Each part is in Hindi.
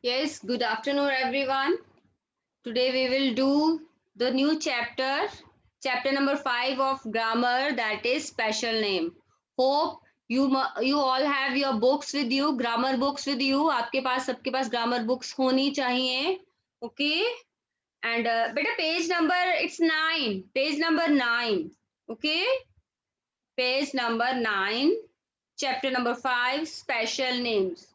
Yes, good afternoon, everyone. Today we will do the new chapter, chapter number 5 of grammar, that is special name. Hope you all have your books with you, grammar books with you. आपके पास सबके पास grammar books होनी चाहिए. Okay? And beta page number it's 9. Page number 9. Okay? Page number 9. Chapter number 5 special names.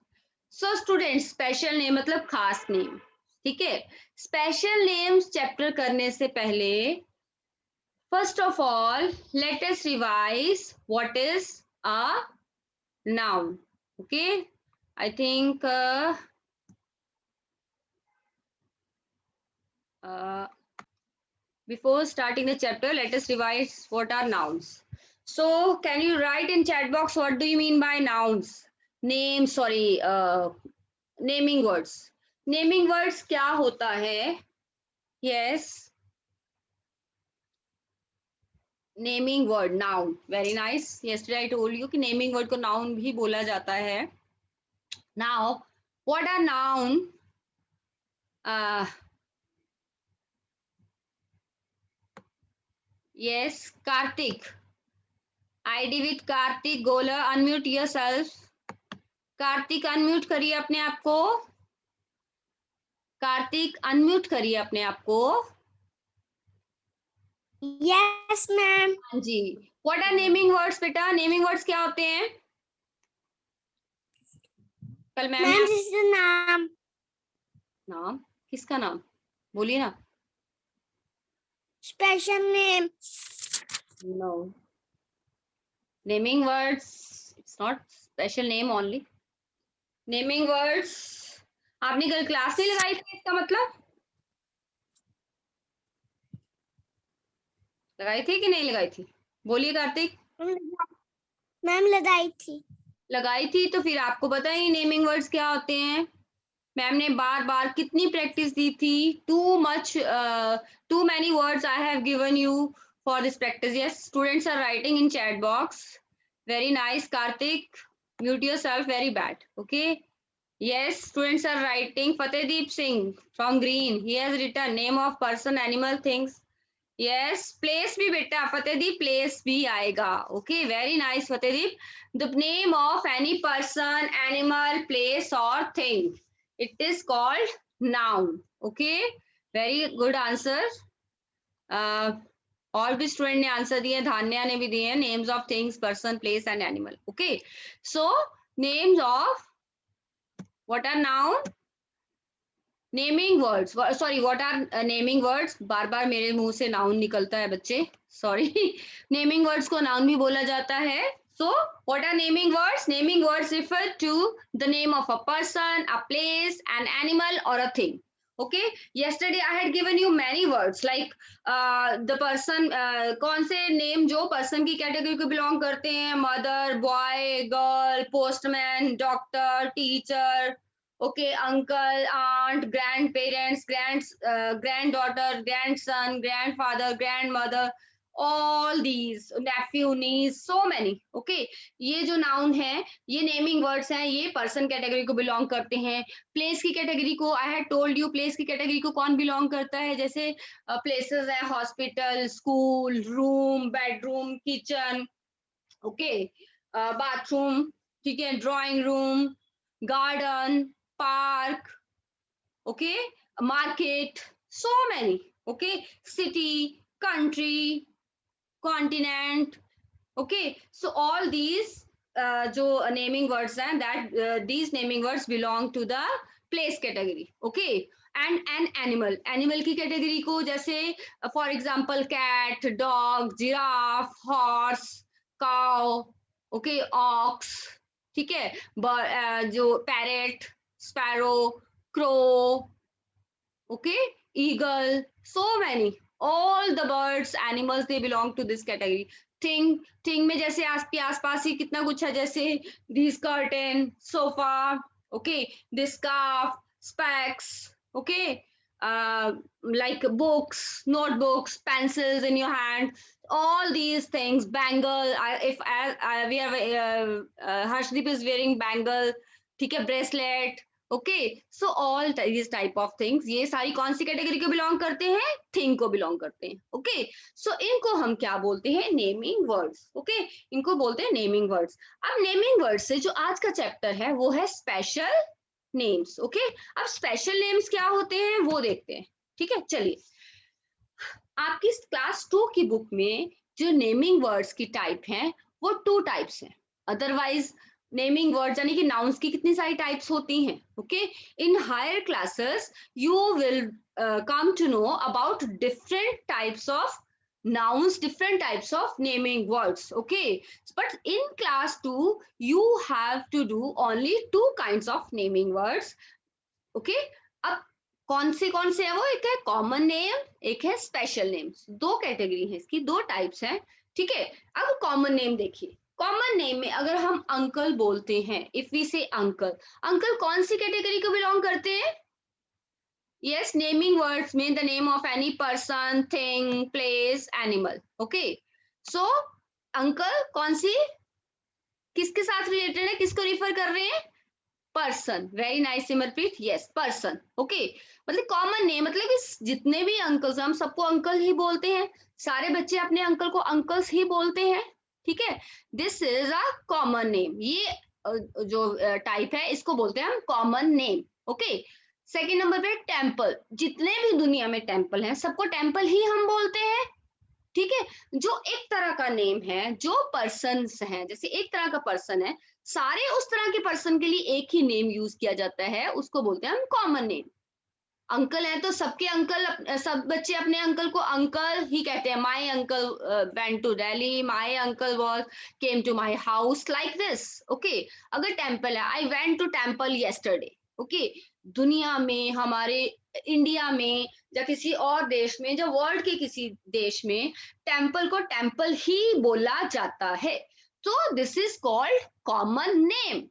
So student special name मतलब खास नेम. ठीक है. स्पेशल नेम्स चैप्टर करने से पहले first of all let us revise what is a noun. Okay. I think before starting the chapter let us revise what are nouns. So can you write in chat box what do you mean by nouns? Name, sorry, naming words. Naming words क्या होता है? Yes, naming word noun. Very nice. Yesterday I told you कि नेमिंग वर्ड को नाउन भी बोला जाता है. Now what are noun? Yes, Kartik. ID with Kartik Golar. Unmute yourself. Kartik unmute करिए अपने आप को. कार्तिक अनम्यूट करिए अपने आप को. Yes ma'am. हाँ जी. व्हाट आर नेमिंग वर्ड्स बेटा? नेमिंग वर्ड्स क्या होते हैं? कल मैम मैम जिसका नाम. नाम किसका नाम? बोलिए ना. Special name. No. Naming words it's not special name only. Naming words आपने कल क्लास नहीं लगाई थी, इसका मतलब लगाई थी कि नहीं लगाई थी? बोलिए कार्तिक. मैम लगाई थी. लगाई थी तो फिर आपको पता ही नेमिंग वर्ड्स क्या होते हैं. मैम ने बार बार कितनी प्रैक्टिस दी थी. Too many words I have given you for this practice. Yes, students are writing in chat box. Very nice Karthik. Mute yourself. Very bad. Okay. Yes, students are writing. Fatehdeep Singh from Green. He has written name of person, animal, things. Yes, place भी बेटा. Fatehdeep place भी आएगा. Okay, very nice Fatehdeep. The name of any person, animal, place or thing. It is called noun. Okay, very good answer. और भी स्टूडेंट ने आंसर दिए. धान्या ने भी दिए. Names of things, person, place and animal. Okay. So names of what are noun? Naming words. Sorry, what are naming words? बार बार मेरे मुंह से नाउन निकलता है बच्चे. सॉरी. नेमिंग वर्ड्स को नाउन भी बोला जाता है. So what are naming words? Naming words refer to the name of a person, a place, an animal और a thing. Okay. yesterday I had given you many words like the person. कौन से नेम जो पर्सन की कैटेगरी को बिलोंग करते हैं? Mother, boy, girl, postman, doctor, teacher. Okay, uncle, aunt, grandparents, granddaughter, grandson, grandfather, grandmother, all these, nephew, niece, so many. Okay, ये जो नाउन है ये नेमिंग वर्ड्स हैं. ये पर्सन कैटेगरी को बिलोंग करते हैं. प्लेस की कैटेगरी को I had told you. Place की कैटेगरी को कौन बिलोंग करता है? जैसे प्लेसेस है hospital, school, room, bedroom, kitchen. Okay. Bathroom. ठीक है. Drawing room, garden, park. Okay, market, so many. Okay, city, country, continent. Okay, so all these जो naming words हैं, that these naming words belong to the place category. Okay, and an animal. Animal की category को जैसे for example cat, dog, giraffe, horse, cow. Okay, ox. ठीक है. जो parrot, sparrow, crow. Okay, eagle, so many. All the birds, animals, they belong to this category. Thing में जैसे आपके आसपास ही कितना कुछ है. जैसे this curtain, sofa. Okay, this scarf, specs. Okay, like books, notebooks, pencils in your hand. All these things. Bangle. We have Harshdeep is wearing bangle. ठीक है. Bracelet. Okay, so all this type of things, ये सारी कौन सी कैटेगरी को बिलोंग करते हैं? थिंग को बिलोंग करते हैं। ओके, सो इनको हम क्या बोलते हैं? Naming words. ओके, इनको बोलते हैं नेमिंग वर्ड्स। अब नेमिंग वर्ड्स से जो आज का चैप्टर है वो है स्पेशल नेम्स। ओके, अब स्पेशल नेम्स क्या होते हैं वो देखते हैं। ठीक है, चलिए, आपकी क्लास 2 की बुक में जो नेमिंग वर्ड्स की टाइप हैं वो 2 टाइप्स हैं। अदरवाइज नेमिंग वर्ड्स यानी कि नाउन्स की कितनी सारी टाइप्स होती हैं। Okay, in higher classes you will come to know about different types of nouns, different types of naming words. Okay, but in class 2 you have to do only 2 kinds of naming words. Okay, अब कौन से है वो? एक है कॉमन नेम, एक है स्पेशल नेम्स। 2 कैटेगरी है इसकी, 2 टाइप्स हैं। ठीक है, अब कॉमन नेम देखिए। कॉमन नेम में अगर हम अंकल बोलते हैं, इफ वी से अंकल, अंकल कौन सी कैटेगरी को बिलोंग करते हैं? यस, नेमिंग वर्ड्स में the name of any person, thing, place, animal. Okay, so uncle कौन सी, किसके साथ रिलेटेड है, किसको रिफर कर रहे हैं? Person. Very nice Simarpreet, yes person. Okay, मतलब कॉमन नेम, मतलब इस जितने भी अंकल्स, हम सबको अंकल ही बोलते हैं, सारे बच्चे अपने अंकल को अंकल्स ही बोलते हैं। ठीक है, this is a common name. ये जो टाइप है इसको बोलते हैं हम common name. Okay, second number पे टेम्पल। जितने भी दुनिया में टेम्पल हैं सबको टेम्पल ही हम बोलते हैं। ठीक है, जो एक तरह का नेम है, जो पर्सन्स हैं, जैसे एक तरह का पर्सन है, सारे उस तरह के पर्सन के लिए एक ही नेम यूज किया जाता है, उसको बोलते हैं हम कॉमन नेम। अंकल है तो सबके अंकल, सब बच्चे अपने अंकल को अंकल ही कहते हैं। My uncle went to Delhi, my uncle was came to my house, like this. Okay, अगर टेम्पल है, I went to temple yesterday. Okay, दुनिया में, हमारे इंडिया में या किसी और देश में, जो वर्ल्ड के किसी देश में, टेम्पल को टेम्पल ही बोला जाता है, तो this is called common name.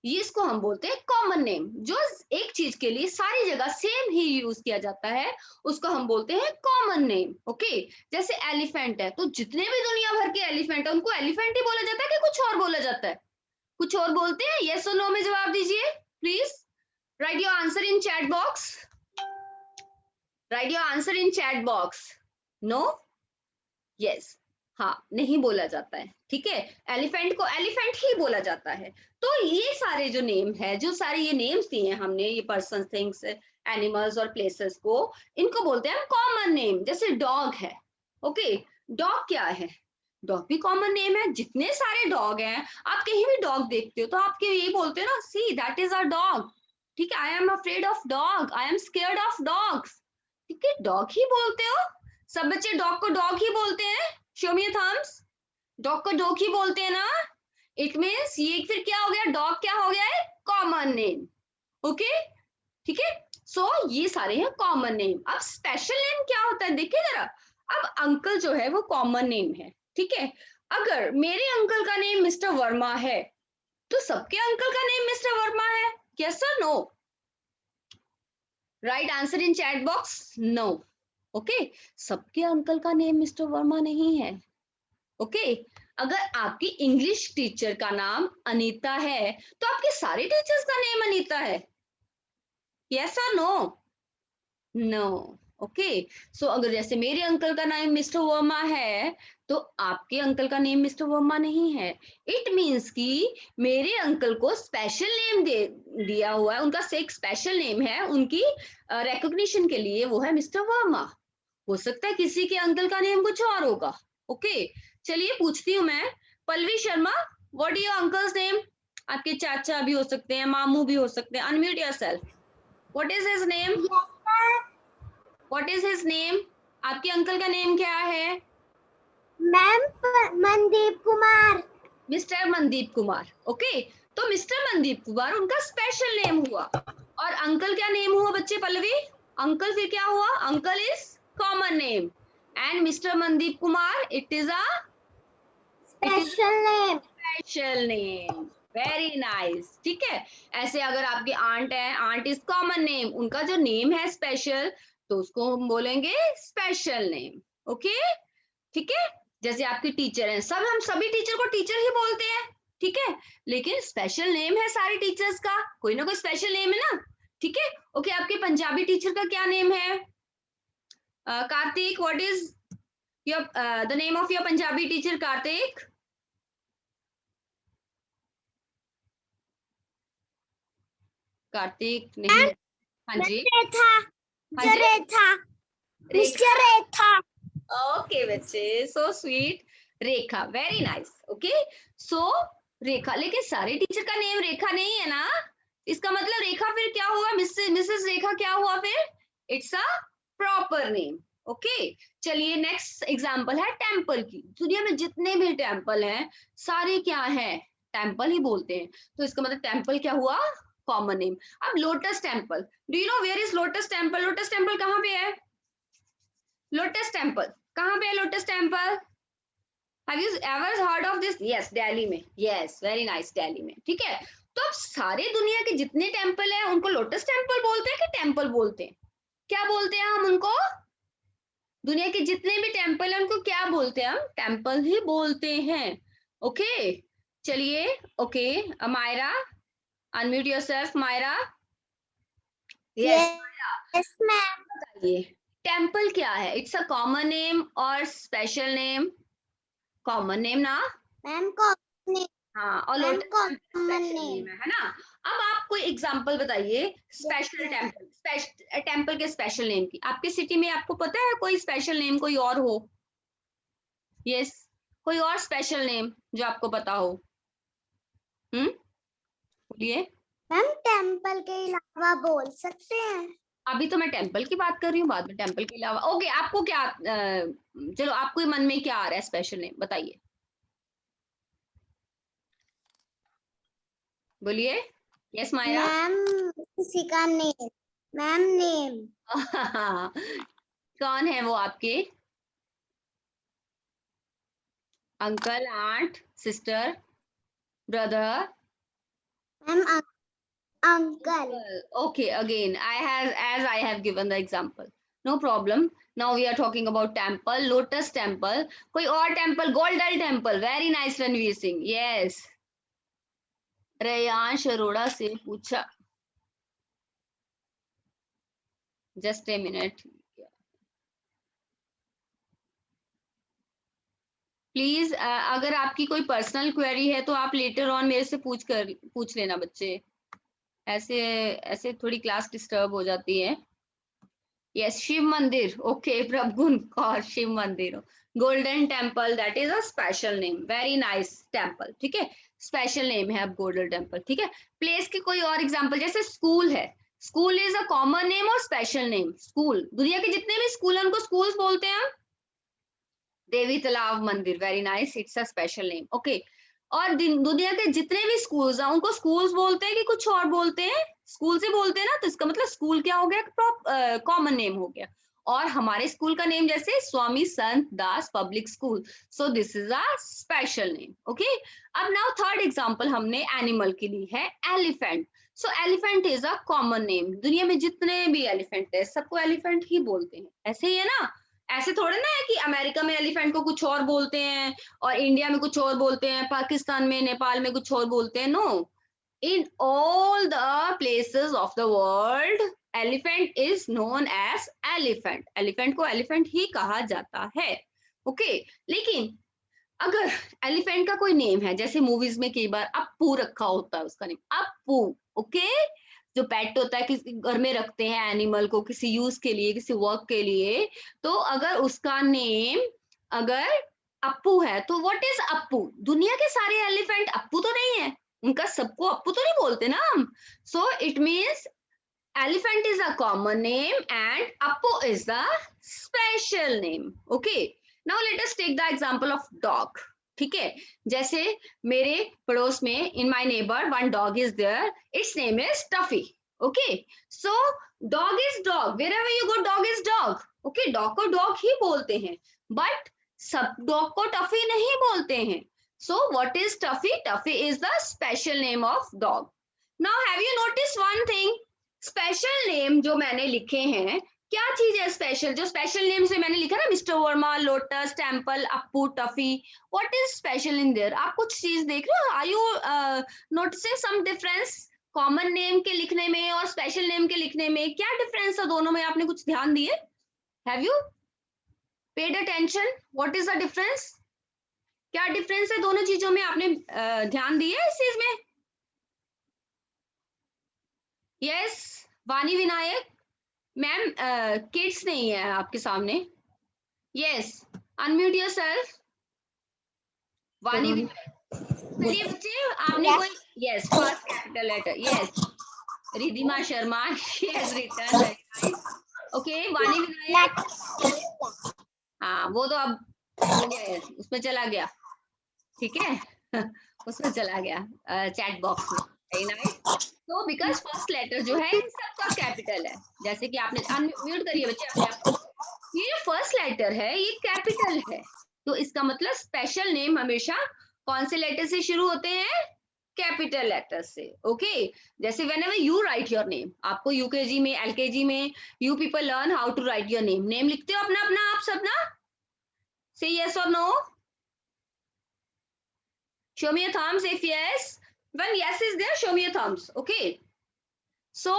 ये इसको हम बोलते हैं कॉमन नेम। जो एक चीज के लिए सारी जगह सेम ही यूज किया जाता है उसको हम बोलते हैं कॉमन नेम। ओके, जैसे एलिफेंट है, तो जितने भी दुनिया भर के एलिफेंट है उनको एलिफेंट ही बोला जाता है कि कुछ और बोला जाता है? कुछ और बोलते हैं? यस और नो में जवाब दीजिए please. Write your answer in chat box, write your answer in chat box. No, yes, हाँ, नहीं बोला जाता है। ठीक है, एलिफेंट को एलिफेंट ही बोला जाता है। तो ये सारे जो नेम है, जो सारे ये नेम्स दिए हैं हमने, ये पर्सन, थिंग्स, एनिमल्स और प्लेसेस को, इनको बोलते हैं हम कॉमन नेम। जैसे डॉग है। ओके, डॉग क्या है? डॉग भी कॉमन नेम है। जितने सारे डॉग हैं, आप कहीं भी डॉग देखते हो तो आपके यही बोलते हो ना, see that is a dog. ठीक है, I am afraid of dog, I am scared of dogs. ठीक है, डॉग ही बोलते हो। सब बच्चे डॉग को डॉग ही बोलते हैं। Show me thumbs. डॉग को डॉग ही बोलते हैं ना। इट मीन्स ये फिर क्या हो गया? डॉग क्या हो गया है? Common name. ओके, ठीक है, सो ये सारे हैं कॉमन नेम। अब स्पेशल नेम क्या होता है देखिए जरा। अब अंकल जो है वो कॉमन नेम है। ठीक है, अगर मेरे अंकल का नेम मिस्टर वर्मा है तो सबके अंकल का नेम मिस्टर वर्मा है? यस और no? Write answer in chat box, no. Okay, सबके अंकल का नेम मिस्टर वर्मा नहीं है। ओके, अगर आपकी इंग्लिश टीचर का नाम अनीता है तो आपके सारे टीचर्स का नेम अनीता है? यस और नो? नो। ओके, सो अगर जैसे मेरे अंकल का नाम मिस्टर वर्मा है तो आपके अंकल का नेम मिस्टर वर्मा नहीं है। इट मीन्स कि मेरे अंकल को स्पेशल नेम दिया हुआ है, उनका एक स्पेशल नेम है, उनकी रिकॉग्निशन के लिए, वो है मिस्टर वर्मा। हो सकता है किसी के अंकल का नेम कुछ और होगा। ओके, चलिए पूछती हूँ मैं, Pallavi Sharma, what is your uncle's name? आपके चाचा भी हो सकते हैं, मामू भी हो सकते हैं। Unmute yourself. What is his name? What is his name? आपके अंकल का नेम क्या है? Ma'am Mandeep Kumar. Mister Mandeep Kumar. Okay, तो मिस्टर मनदीप कुमार उनका स्पेशल नेम हुआ। और अंकल क्या नेम हुआ बच्चे? पल्लवी, अंकल फिर क्या हुआ? Uncle is common name and mister Mandeep Kumar it is a special name. Special name. Very nice. ठीक है, ऐसे अगर आपकी आंट है, आंट इज कॉमन नेम, उनका जो नेम है स्पेशल, तो उसको हम बोलेंगे स्पेशल नेम। ओके, ठीक है, जैसे आपकी टीचर है, हम सभी टीचर को टीचर ही बोलते हैं। ठीक है, लेकिन स्पेशल नेम है सारे टीचर्स का, कोई ना कोई स्पेशल नेम है ना। पंजाबी टीचर का क्या नेम है? Kartik, what is your the name of your Punjabi teacher? Kartik, Kartik नहीं। हाँ जी, रेखा, हाँ जी, रेखा, रेखा। रेखा। ओके बच्चे, सो स्वीट। रेखा, वेरी नाइस। ओके, सो रेखा, लेकिन सारे टीचर का नेम रेखा नहीं है ना, इसका मतलब रेखा फिर क्या हुआ? मिसेस रेखा क्या हुआ फिर? It's a proper name. Okay, चलिए नेक्स्ट एग्जांपल है टेम्पल की। दुनिया में जितने भी टेम्पल हैं सारे क्या हैं? टेम्पल ही बोलते हैं, तो इसका मतलब टेम्पल क्या हुआ? Common name. अब lotus temple, do you know where is lotus temple? Lotus temple कहाँ पे है? लोटस टेम्पल कहाँ पे है? Lotus temple, have you ever heard of this? Yes, Delhi में। यस, वेरी नाइस, दिल्ली में। ठीक है, तो अब सारे दुनिया के जितने टेम्पल हैं उनको लोटस टेम्पल बोलते हैं कि टेम्पल बोलते हैं? क्या बोलते हैं हम उनको? दुनिया के जितने भी टेम्पल हैं उनको क्या बोलते हैं हम? टेम्पल ही बोलते हैं। ओके, चलिए। Okay, Myra, unmute yourself Myra. Yes, yes ma'am. बताइए टेम्पल क्या है? इट्स अ कॉमन नेम और स्पेशल नेम? कॉमन नेम ना? मैम कौन ने? हाँ, और ma'am lotus common special name. Name है ना? अब आप कोई एग्जांपल बताइए स्पेशल Yes, टेम्पल, टेम्पल के स्पेशल नेम की। आपके सिटी में आपको पता है कोई स्पेशल नेम कोई और हो? यस, कोई और स्पेशल नेम जो आपको पता हो? बोलिए। मैम टेम्पल के अलावा बोल सकते हैं? अभी तो मैं टेम्पल की बात कर रही हूँ, बाद में टेम्पल के अलावा। ओके, आपको क्या चलो आपको मन में क्या आ रहा है स्पेशल नेम, बताइए, बोलिए। यस मायरा। मैम किसी का नेम। Ma'am name. कौन है वो आपके? Uncle, aunt, sister, brother? Ma'am uncle. Okay, again, as I have given the example. No problem. Now we are talking about temple, lotus temple. कोई और temple, golden temple. Very nice, Ranveer Singh. Yes. Reyansh Arora से पूछा। Just a minute. प्लीज अगर आपकी कोई पर्सनल क्वेरी है तो आप लेटर ऑन मेरे से पूछ लेना बच्चे। ऐसे ऐसे थोड़ी क्लास डिस्टर्ब हो जाती है। यस, शिव मंदिर। ओके, प्रभुन कौर शिव मंदिर, golden temple, that is a special name. Very nice temple. ठीक है, स्पेशल नेम है अब गोल्डन टेम्पल। ठीक है, प्लेस के कोई और एग्जांपल, जैसे स्कूल है। School is a common name और स्पेशल नेम? स्कूल, दुनिया के जितने भी स्कूल हैं उनको स्कूल्स बोलते हैं हम। देवी तालाब मंदिर, very nice, it's a special name. Okay, और दुनिया के जितने भी स्कूल्स हैं उनको स्कूल्स बोलते हैं कि कुछ और बोलते हैं? स्कूल से बोलते हैं ना, तो इसका मतलब स्कूल क्या हो गया? कॉमन नेम हो गया। और हमारे स्कूल का नेम जैसे Swami Sant Das public school, so this is a special name. Okay, अब नाउ थर्ड एग्जांपल हमने एनिमल के लिए है, elephant. So elephant is a common name. दुनिया में जितने भी एलिफेंट है सबको एलिफेंट ही बोलते हैं, ऐसे ही है ना? ऐसे थोड़े ना है कि अमेरिका में एलिफेंट को कुछ और बोलते हैं और इंडिया में कुछ और बोलते हैं, पाकिस्तान में नेपाल में कुछ और बोलते हैं। No, in all the places of the world elephant is known as elephant। elephant को elephant ही कहा जाता है। ओके, लेकिन अगर एलिफेंट का कोई नेम है, जैसे मूवीज में कई बार अप्पू रखा होता है, उसका नेम अप्पू। ओके, जो पेट होता है किसी घर में रखते हैं एनिमल को किसी यूज के लिए, किसी वर्क के लिए, तो अगर उसका नेम अगर अप्पू है तो व्हाट इज अप्पू? दुनिया के सारे एलिफेंट अप्पू तो नहीं है, उनका सबको अप्पू तो नहीं बोलते ना हम। So it means elephant is a common name and appu is the special name। okay, now let us take the example of dog। ठीक है, जैसे मेरे पड़ोस में in my neighbor one dog is there, its name is Tuffy। okay, so dog is dog, wherever you go dog is dog। okay, dog को dog ही बोलते हैं, but सब dog को Tuffy नहीं बोलते हैं। so what is Tuffy? Tuffy is the special name of dog। now have you noticed one thing? Special name जो मैंने लिखे हैं, क्या चीज है स्पेशल? जो स्पेशल नेम से मैंने लिखा ना, mister Verma, Lotus Temple, Appu, Tuffy, what is special in there? आप कुछ चीज देख रहे हो? Are you noticing some difference? Common name के लिखने में और स्पेशल नेम के लिखने में क्या डिफरेंस है दोनों में? आपने कुछ ध्यान दिए? Have you paid attention? What is the difference? क्या डिफरेंस है दोनों चीजों में? आपने ध्यान दिए इस चीज में? यस, वानी विनायक मैम, किड्स नहीं है आपके सामने। Yes, unmute yourself. Vani Vinayak, चलिए बच्चे, आपने कोई yes first capital letter, yes Ridhima Sharma, she has written, very nice. Okay, Vani Vinayak, हाँ वो तो अब हो गया है, उसमें चला गया, ठीक है उसमें चला गया चैट बॉक्स में, वेरी नाइस। तो बिकॉज फर्स्ट लेटर जो है इन सबका कैपिटल है, जैसे कि आपने अनम्यूट करिए बच्चे अपने आप को, ये फर्स्ट लेटर है ये कैपिटल है, तो इसका मतलब स्पेशल नेम हमेशा कौन से लेटर से शुरू होते हैं? कैपिटल लेटर से। ओके, जैसे whenever you write your name, आपको यूकेजी में एलकेजी में you people learn how to write your name, name लिखते हो अपना अपना आप सब ना? से यस और no, show me your thumbs if yes, when yes is there show me your thumbs. Okay, so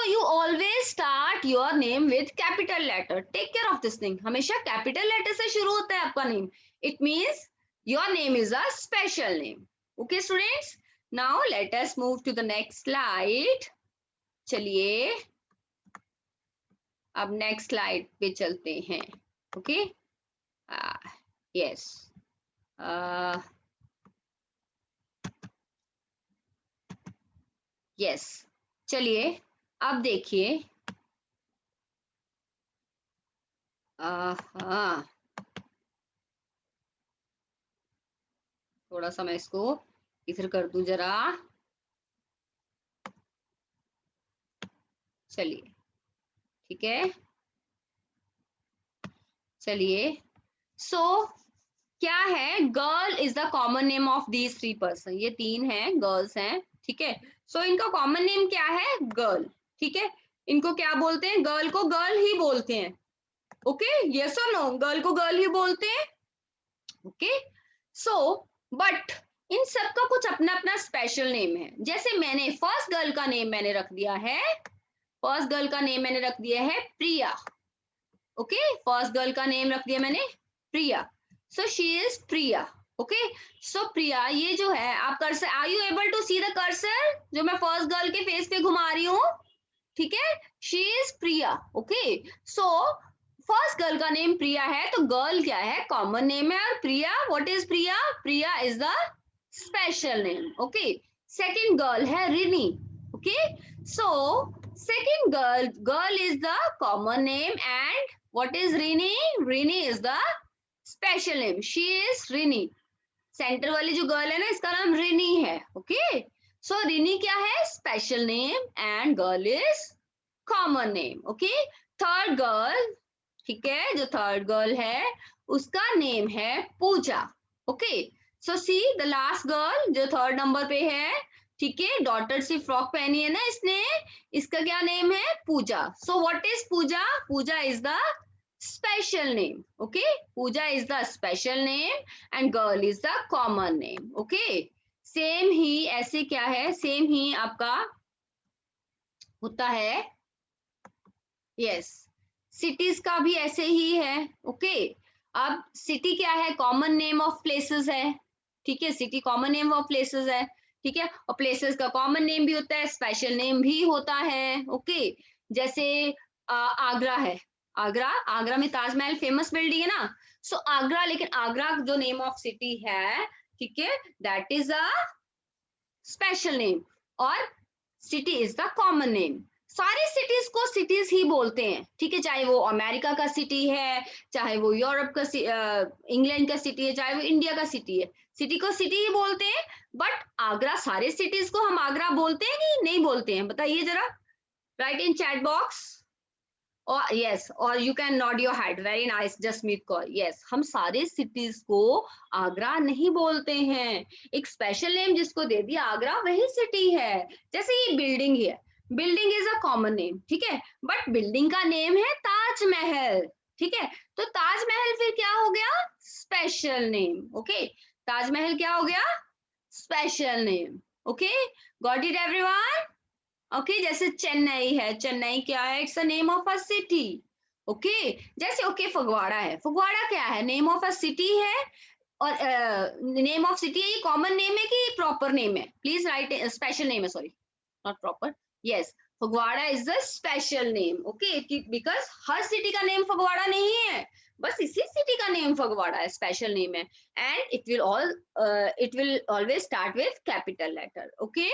you always start your name with capital letter, take care of this thing, हमेशा capital letter से शुरू होता है आपका name, it means your name is a special name. Okay students, now let us move to the next slide. चलिए अब next slide पे चलते हैं. Okay, yes, यस, चलिए अब देखिए, हाँ थोड़ा सा मैं इसको इधर कर दूं जरा, चलिए ठीक है, चलिए सो क्या है, girl is the common name of these three person, ये तीन हैं, गर्ल्स हैं, ठीक है। सो इनका कॉमन नेम क्या है? गर्ल, ठीक है। इनको क्या बोलते हैं? गर्ल को गर्ल ही बोलते हैं। ओके, यस और नो, गर्ल को गर्ल ही बोलते हैं। ओके, सो बट इन सबका कुछ अपना अपना स्पेशल नेम है। जैसे मैंने फर्स्ट गर्ल का नेम मैंने रख दिया है, फर्स्ट गर्ल का नेम मैंने रख दिया है प्रिया। ओके, फर्स्ट गर्ल का नेम रख दिया मैंने Priya, so she is Priya. Okay, so Priya ये जो है, आप cursor, are you able to see the cursor जो मैं फर्स्ट गर्ल के फेस पे घुमा रही हूँ? ठीक है, she is Priya. Okay, so first girl का नेम प्रिया है, तो गर्ल क्या है? कॉमन नेम है, और Priya, what is Priya? Priya is the special name. Okay, second girl है Rini. Okay, so second girl is the common name, and what is Rini? Rini is the special name, she is Rini। Centre वाली जो गर्ल है ना, इसका नाम रिनी है। ओके, सो रिनी क्या है? Special name, and girl is common name. Okay, third girl, ठीक है, जो थर्ड गर्ल है उसका नेम है Pooja. Okay, so see the last girl जो थर्ड नंबर पे है, ठीक है, डॉटर सी फ्रॉक पहनी है ना इसने, इसका क्या नेम है? Pooja. So what is Pooja? Pooja is the special name. Okay, Pooja is the special name and girl is the common name. Okay, same ही ऐसे क्या है, सेम ही आपका होता है, यस, सिटीज का भी ऐसे ही है। ओके, अब सिटी क्या है? कॉमन नेम ऑफ प्लेसेस है, ठीक है, city common name of places है, ठीक है, और प्लेसेस का कॉमन नेम भी होता है, स्पेशल नेम भी होता है। ओके, जैसे आगरा है, आगरा, आगरा में ताजमहल फेमस बिल्डिंग है ना, सो आगरा, लेकिन आगरा जो नेम ऑफ सिटी है, ठीक है, that is a special name, और city is the common name. सारी सिटीज को सिटीज ही बोलते हैं, ठीक है, चाहे वो अमेरिका का सिटी है, चाहे वो यूरोप का, इंग्लैंड का सिटी है, चाहे वो इंडिया का सिटी है, सिटी को सिटी ही बोलते हैं। बट आगरा, सारे सिटीज को हम आगरा बोलते हैं कि नहीं बोलते हैं? बताइए जरा, राइट इन चैट बॉक्स। और यस, और you can nod your head, very nice Jasmeet Kaur, yes, हम सारे सिटीज को आगरा नहीं बोलते हैं, एक स्पेशल नेम जिसको दे दिया आगरा वही सिटी है। जैसे ये बिल्डिंग है, building is a common name, ठीक है, बट बिल्डिंग का नेम है ताजमहल, ठीक है, तो ताजमहल फिर क्या हो गया? Special name. ओके, ताजमहल क्या हो गया? Special name. Okay, got it everyone? Okay, जैसे चेन्नई है, चेन्नई क्या है? It's a name of a city. Okay, जैसे ओके फगवाड़ा है, फगवाड़ा क्या है? नेम ऑफ अ सिटी है। और नेम ऑफ सिटी है, ये कॉमन नेम है कि प्रॉपर नेम है? प्लीज राइट, स्पेशल नेम है, sorry not proper. Yes, Phagwara is the special name. Okay, because हर सिटी का नेम फगवाड़ा नहीं है, बस इसी सिटी का नेम फगवाड़ा है, स्पेशल नेम है। And it will always start with capital letter. Okay,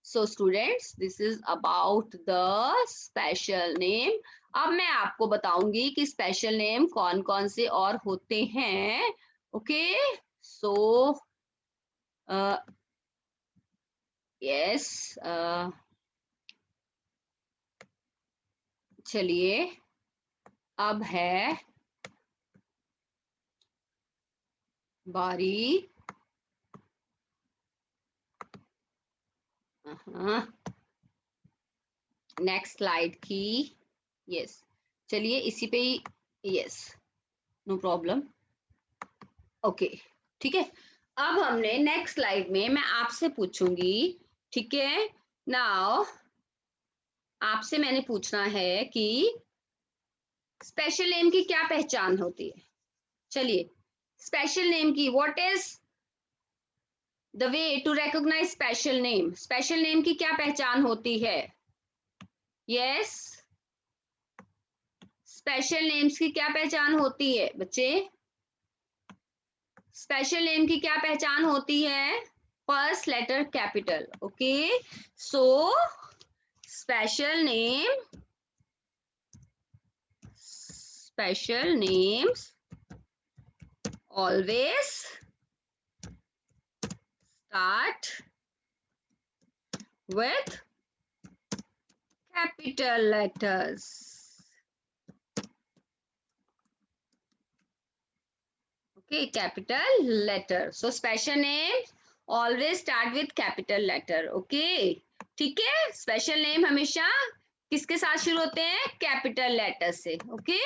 so students, this is about the special name. अब मैं आपको बताऊंगी कि स्पेशल नेम कौन कौन से और होते हैं। ओके, सो यस, चलिए अब है बारी नेक्स्ट स्लाइड की। यस, चलिए इसी पे ही, यस, नो प्रॉब्लम। ओके, ठीक है। अब हमने नेक्स्ट स्लाइड में मैं आपसे पूछूंगी, ठीक है, नाउ आपसे मैंने पूछना है कि स्पेशल नेम की क्या पहचान होती है। चलिए, स्पेशल नेम की what is the way to recognise special name? Special name की क्या पहचान होती है? यस, स्पेशल नेम्स की क्या पहचान होती है बच्चे? स्पेशल नेम की क्या पहचान होती है? First letter capital. Okay, so special names always start with capital letters. Okay, capital letter. So special names always start with capital letter. Okay, ठीक है, स्पेशल नेम हमेशा किसके साथ शुरू होते हैं? कैपिटल लेटर से। ओके,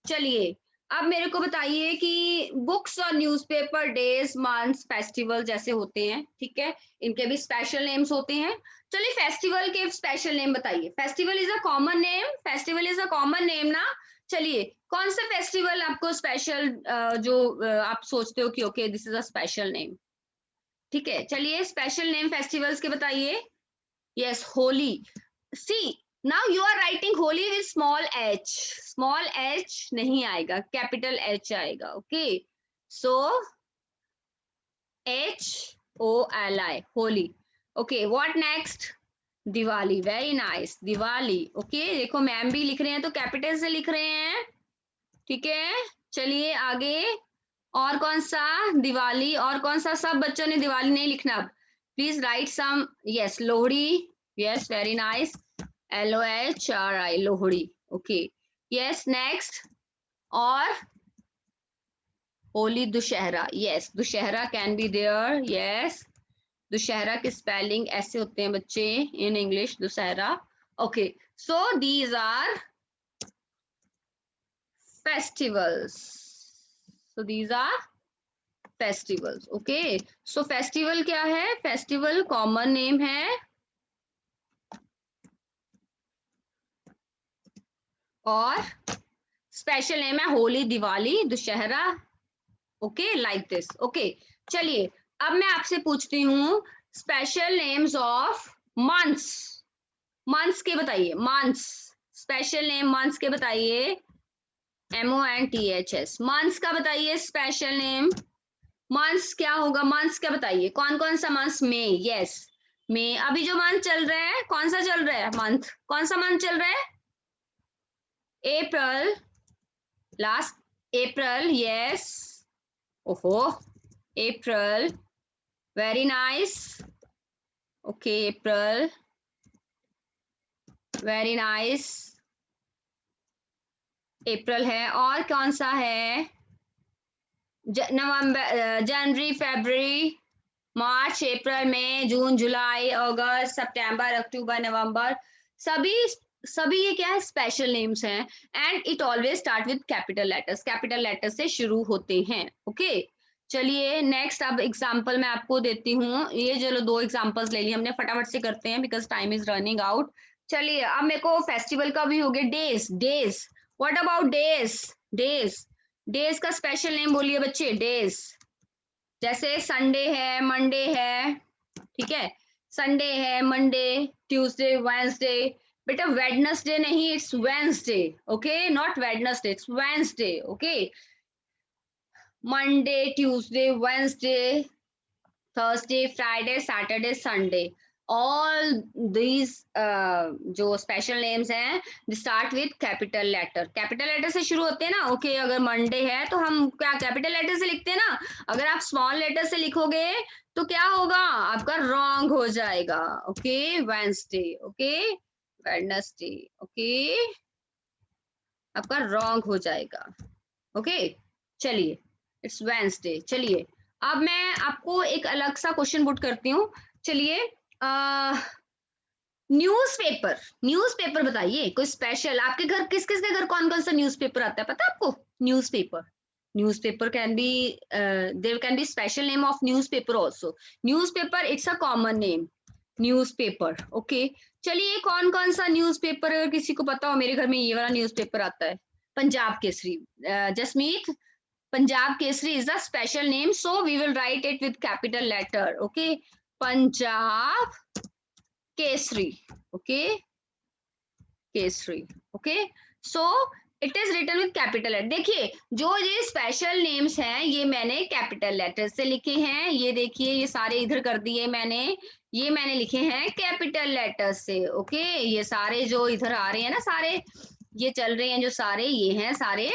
चलिए अब मेरे को बताइए कि बुक्स और न्यूज़पेपर, डेज, मंथ्स, फेस्टिवल जैसे होते हैं, ठीक है, इनके भी स्पेशल नेम्स होते हैं। चलिए फेस्टिवल के स्पेशल नेम बताइए। Festival is a common name, festival is a common name ना। चलिए, कौन सा फेस्टिवल आपको स्पेशल, जो आप सोचते हो कि okay this is a special name? ठीक है, चलिए स्पेशल नेम फेस्टिवल्स के बताइए। Yes, Holi. See, now you are writing Holi with small H, small H नहीं आएगा, कैपिटल एच आएगा। Okay, so HOLI, Holi. Okay, what next? Diwali, very nice, Diwali. Okay, देखो मैम भी लिख रहे हैं तो कैपिटल से लिख रहे हैं, ठीक है। चलिए आगे, और कौन सा? दिवाली, और कौन सा? सब बच्चों ने दिवाली नहीं लिखना अब, please write some. Yes, Lohri, yes, very nice, LOHRI, Lohri. Okay, yes, next, और Holi, Dussehra, yes, Dussehra can be there, yes, Dussehra की स्पेलिंग ऐसे होते हैं बच्चे in English, Dussehra. Okay, so these are festivals, so these are festivals. Okay, so festival क्या है? फेस्टिवल कॉमन नेम है और स्पेशल नेम है Holi, Diwali, Dussehra. Okay, like this. Okay, चलिए अब मैं आपसे पूछती हूँ special names of months. Months के बताइए, मंथ्स, स्पेशल नेम मंथ्स के बताइए। MONTHS, मंथ्स का बताइए स्पेशल नेम। मंथ्स क्या होगा? मंथ्स क्या बताइए, कौन कौन सा मंथ्स? मई, यस, मई। अभी जो मंथ चल रहा है, कौन सा चल रहा है मंथ? कौन सा मंथ चल रहा है? अप्रैल, लास्ट, अप्रैल, यस, ओहो, अप्रैल, वेरी नाइस। ओके, अप्रैल, वेरी नाइस, अप्रैल है। और कौन सा है? नवंबर, जनवरी, फरवरी, मार्च, अप्रैल, मई, जून, जुलाई, अगस्त, सितंबर, अक्टूबर, नवंबर, सभी सभी ये क्या है? स्पेशल नेम्स हैं। And it always start with capital letters, capital letter से शुरू होते हैं। ओके, चलिए नेक्स्ट अब एग्जांपल मैं आपको देती हूँ। ये चलो 2 एग्जांपल्स ले लिए हमने, फटाफट से करते हैं because time is running out. चलिए अब मेरे को फेस्टिवल का भी हो गया, days. Days, what about days? Days, days का स्पेशल नेम बोलिए बच्चे, डेज। जैसे संडे है, मंडे है, ठीक है, संडे है, मंडे, ट्यूसडे, वेडनेसडे। बेटा वेडनेसडे नहीं, it's Wednesday, okay, not Wednesday, it's Wednesday, okay. Monday, Tuesday, Wednesday, Thursday, Friday, Saturday, Sunday, all these जो स्पेशल नेम्स हैं start with capital letter. Capital letter से शुरू होते हैं ना, ओके। अगर मंडे है तो हम क्या कैपिटल लेटर से लिखते हैं ना। अगर आप स्मॉल लेटर से लिखोगे तो क्या होगा, आपका रॉन्ग हो जाएगा, okay. Wednesday, okay, Wednesday, okay, आपका रॉन्ग हो जाएगा, ओके। चलिए इट्स वेडनेसडे। चलिए अब मैं आपको एक अलग सा क्वेश्चन पुट करती हूँ। चलिए न्यूज़पेपर, न्यूज़पेपर बताइए कोई स्पेशल। आपके घर किस किस के घर कौन कौन सा न्यूज़पेपर आता है पता है आपको? Newspaper, newspaper can be there can be special name of newspaper also. Newspaper it's a common name, newspaper, okay. चलिए कौन कौन सा न्यूज़पेपर, अगर किसी को पता हो, मेरे घर में ये वाला न्यूज़पेपर आता है, Punjab Kesari. Jasmeet, Punjab Kesari is the special name, so we will write it with capital letter. Okay, Punjab Kesari. Okay, Kesari. Okay, so it is written with capital letter. देखिए जो ये स्पेशल नेम्स हैं ये मैंने कैपिटल लेटर से लिखे हैं। ये देखिए ये सारे इधर कर दिए मैंने, ये मैंने लिखे हैं कैपिटल लेटर से, ओके। ये सारे जो इधर आ रहे हैं ना, सारे ये चल रहे हैं जो सारे, ये हैं सारे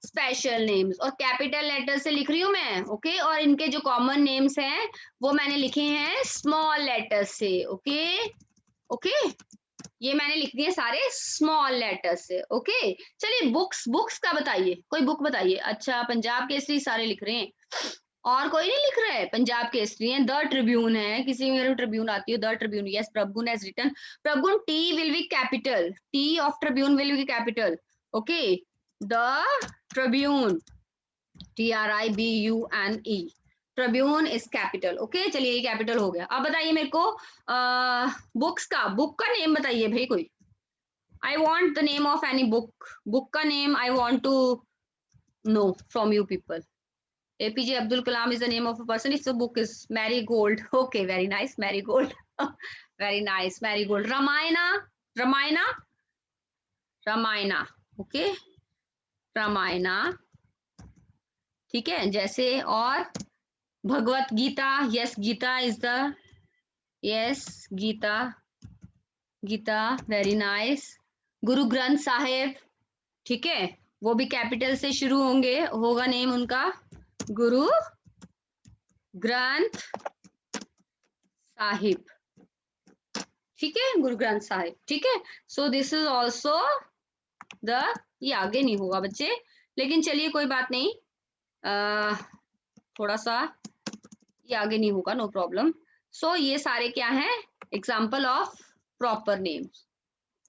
स्पेशल नेम्स, और कैपिटल लेटर से लिख रही हूँ मैं, ओके। और इनके जो कॉमन नेम्स हैं वो मैंने लिखे हैं स्मॉल लेटर से, ओके, ओके। ये मैंने लिख दिए सारे स्मॉल लेटर से, ओके। चलिए बुक्स, बुक्स का बताइए, कोई बुक बताइए। अच्छा पंजाब केसरी सारे लिख रहे हैं, और कोई नहीं लिख रहा है? पंजाब केसरी है, द ट्रिब्यून है, किसी में ट्रिब्यून आती है, the Tribune, yes, Prabhun has written, Prabhun, T will be capital, T of Tribune will be capital, okay. The Tribune, TRIBUNE, Tribune is capital, okay. चलिए ये कैपिटल हो गया। अब बताइए मेरे को बुक्स का, बुक का नेम बताइए भाई कोई। I want the name of any book, book का name I want to know from you people. APJ Abdul Kalam is the name of a person. Its a book is Marigold. Okay, very nice, Marigold. Very nice, Marigold. Ramayana, Ramayana, Ramayana. Okay, Ramayana. ठीक है, जैसे और Bhagavad Gita, yes, Gita is the, yes, Gita, Gita, very nice. Guru Granth Sahib, ठीक है, वो भी कैपिटल से शुरू होंगे, होगा नेम उनका गुरु ग्रंथ साहिब, ठीक है, गुरु ग्रंथ साहिब, ठीक है। सो दिस इज ऑल्सो द, ये आगे नहीं होगा बच्चे, लेकिन चलिए कोई बात नहीं, थोड़ा सा ये आगे नहीं होगा, नो प्रॉब्लम। सो ये सारे क्या हैं, example of proper names,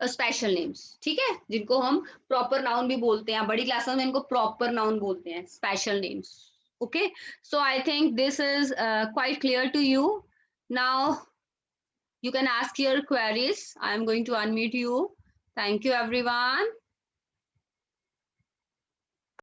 special names, ठीक है, जिनको हम प्रॉपर नाउन भी बोलते हैं, बड़ी क्लासेस में इनको प्रॉपर नाउन बोलते हैं, special names, okay. So I think this is quite clear to you. Now you can ask your queries. I am going to unmute you. Thank you everyone.